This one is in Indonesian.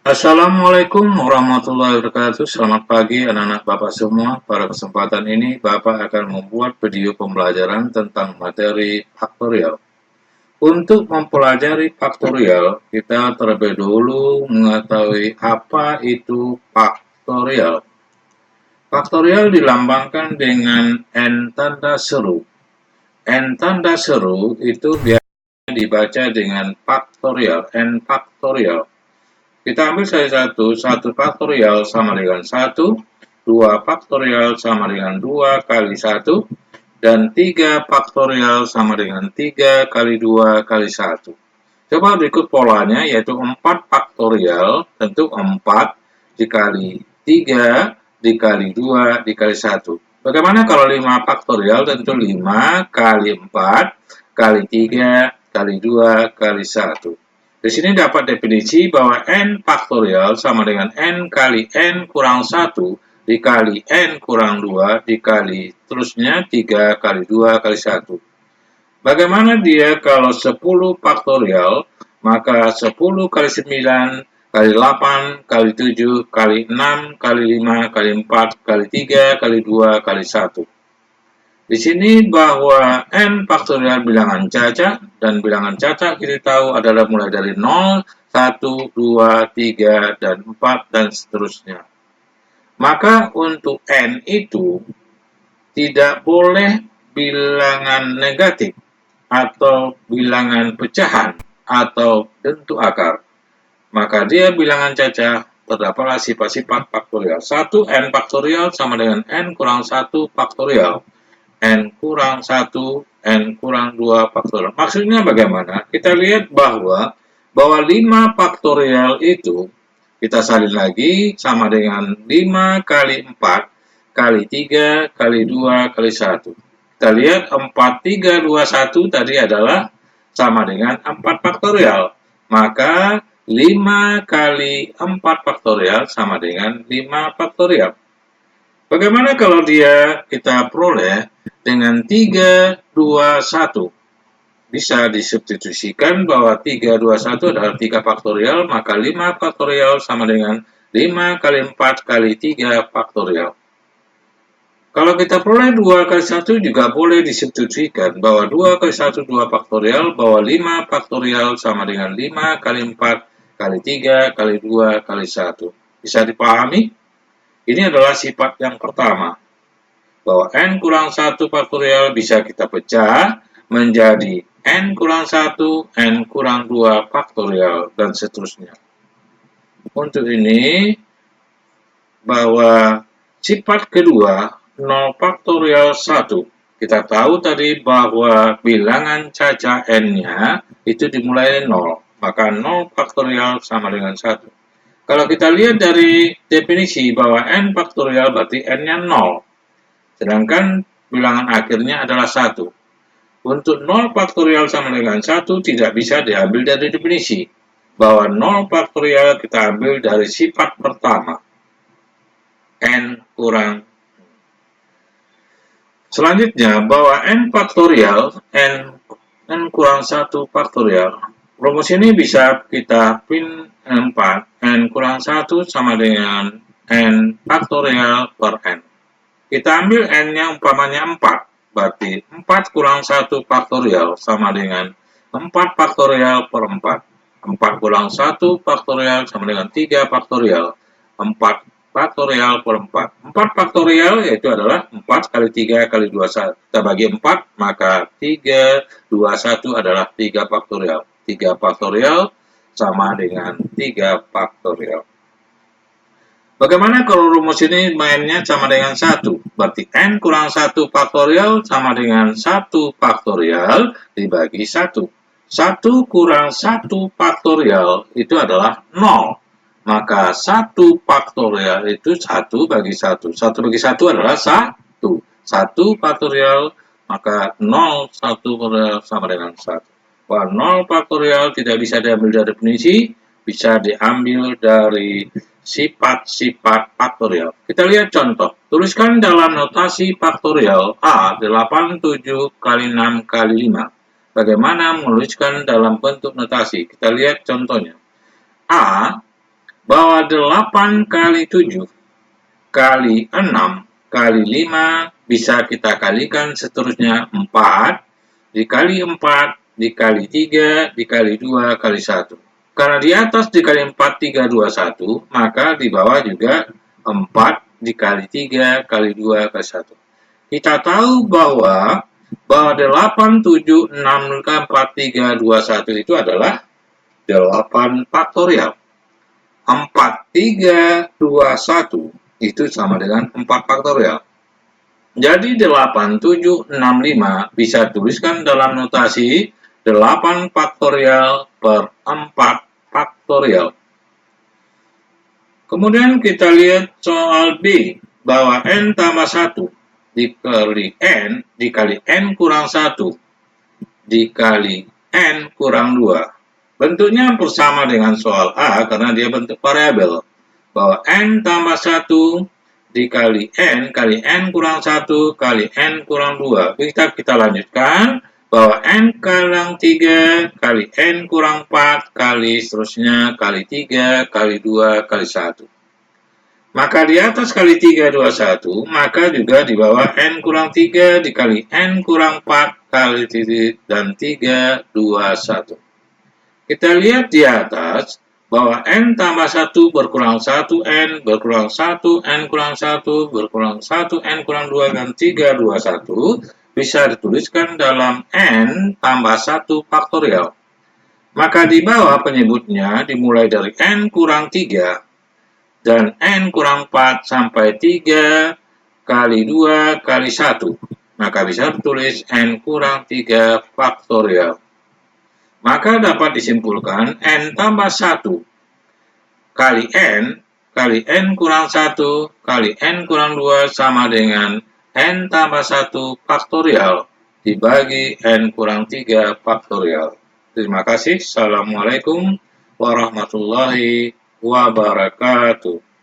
Assalamualaikum warahmatullahi wabarakatuh. Selamat pagi anak-anak Bapak semua. Pada kesempatan ini Bapak akan membuat video pembelajaran tentang materi faktorial. Untuk mempelajari faktorial, kita terlebih dahulu mengetahui apa itu faktorial. Faktorial dilambangkan dengan N tanda seru. N tanda seru itu biasanya dibaca dengan faktorial, N faktorial. Kita ambil saja satu faktorial sama dengan 1, 2 faktorial sama dengan 2 kali 1, dan 3 faktorial sama dengan 3 kali 2 kali 1. Coba berikut polanya, yaitu 4 faktorial, tentu 4 dikali 3 dikali 2 dikali 1. Bagaimana kalau 5 faktorial? Tentu 5 kali 4 kali 3 kali 2 kali 1. Di sini dapat definisi bahwa n faktorial sama dengan n kali n kurang 1 dikali n kurang 2 dikali terusnya 3 kali 2 kali 1. Bagaimana dia kalau 10 faktorial? Maka 10 kali 9 kali 8 kali 7 kali 6 kali 5 kali 4 kali 3 kali 2 kali 1. Di sini bahwa n faktorial bilangan cacat, dan bilangan cacat kita tahu adalah mulai dari 0, 1, 2, 3, dan 4, dan seterusnya. Maka untuk n itu tidak boleh bilangan negatif, atau bilangan pecahan, atau bentuk akar. Maka dia bilangan cacat, terdapatlah sifat-sifat faktorial. 1 n faktorial sama dengan n kurang 1 faktorial. N kurang 1, N kurang 2 faktorial. Maksudnya bagaimana? Kita lihat bahwa 5 faktorial itu kita salin lagi sama dengan 5 kali 4 kali 3 kali 2 kali 1. Kita lihat 4, 3, 2, 1 tadi adalah sama dengan 4 faktorial. Maka 5 kali 4 faktorial sama dengan 5 faktorial. Bagaimana kalau kita peroleh dengan 3, 2, 1? Bisa disubstitusikan bahwa 3, 2, 1 adalah 3 faktorial, maka 5 faktorial sama dengan 5 kali 4 kali 3 faktorial. Kalau kita peroleh 2 kali 1 juga boleh disubstitusikan bahwa 2 kali 1 2 faktorial, bahwa 5 faktorial sama dengan 5 kali 4 kali 3 kali 2 kali 1. Bisa dipahami? Ini adalah sifat yang pertama, bahwa n kurang 1 faktorial bisa kita pecah menjadi n kurang 1, n kurang 2 faktorial, dan seterusnya. Untuk ini, bahwa sifat kedua, 0 faktorial 1. Kita tahu tadi bahwa bilangan cacat n-nya itu dimulai dari 0, maka 0 faktorial sama dengan 1. Kalau kita lihat dari definisi bahwa n faktorial berarti n-nya 0, sedangkan bilangan akhirnya adalah 1. Untuk 0 faktorial sama dengan 1 tidak bisa diambil dari definisi, bahwa 0 faktorial kita ambil dari sifat pertama, n kurang. Selanjutnya, bahwa n faktorial, n kurang 1 faktorial. Rumus ini bisa kita pin 4, n kurang 1 sama dengan n faktorial per n. Kita ambil n-nya umpamanya 4, berarti 4 kurang 1 faktorial sama dengan 4 faktorial per 4. 4 kurang 1 faktorial sama dengan 3 faktorial. 4 faktorial per 4. 4 faktorial yaitu adalah 4 kali 3 kali 2, kita bagi 4, maka 3, 2, 1 adalah 3 faktorial. 3 faktorial sama dengan 3 faktorial. Bagaimana kalau rumus ini mainnya sama dengan 1? Berarti n kurang 1 faktorial sama dengan 1 faktorial dibagi 1. 1 kurang 1 faktorial itu adalah 0. Maka 1 faktorial itu 1 bagi 1. 1 bagi 1 adalah 1. 1 faktorial, maka 0, 1 faktorial sama dengan 1. Bahwa 0 faktorial tidak bisa diambil dari definisi, bisa diambil dari sifat-sifat faktorial. Kita lihat contoh. Tuliskan dalam notasi faktorial A 87 kali 6 kali 5. Bagaimana menuliskan dalam bentuk notasi? Kita lihat contohnya. A, bahwa bahwa 8 kali 7 kali 6 kali 5 bisa kita kalikan seterusnya 4 dikali 4 dikali 3 dikali 2 kali 1. Karena di atas dikali 4, 3, 2, 1, maka di bawah juga 4 dikali 3 kali 2 kali 1. Kita tahu bahwa 8, 7, 6, 4, 3, 2, 1 itu adalah 8 faktorial. 4, 3, 2, 1 itu sama dengan 4 faktorial. Jadi 8, 7, 6, 5 bisa tuliskan dalam notasi 8 faktorial per 4 faktorial. Kemudian kita lihat soal B, bahwa n tambah 1 dikali n kurang 1 dikali n kurang 2. Bentuknya bersama dengan soal A karena dia bentuk variabel. Bahwa n tambah 1 dikali n kali n kurang 1 kali n kurang 2. Kita lanjutkan bahwa n kurang 3 kali n kurang 4 kali seterusnya kali 3 kali 2 kali 1. Maka di atas kali 3, 2, 1, maka juga di bawah n kurang 3 dikali n kurang 4 kali titik dan 3, 2, 1. Kita lihat di atas bahwa n tambah 1 berkurang 1 n berkurang 1 n kurang 1 berkurang 1 n kurang 2 dan 3, 2, 1 bisa dituliskan dalam n tambah 1 faktorial. Maka di bawah penyebutnya dimulai dari n kurang 3 dan n kurang 4 sampai 3 kali 2 kali 1. Maka bisa ditulis n kurang 3 faktorial. Maka dapat disimpulkan n tambah 1 kali n kurang 1 kali n kurang 2 sama dengan n tambah 1 faktorial dibagi n kurang 3 faktorial. Terima kasih. Assalamualaikum warahmatullahi wabarakatuh.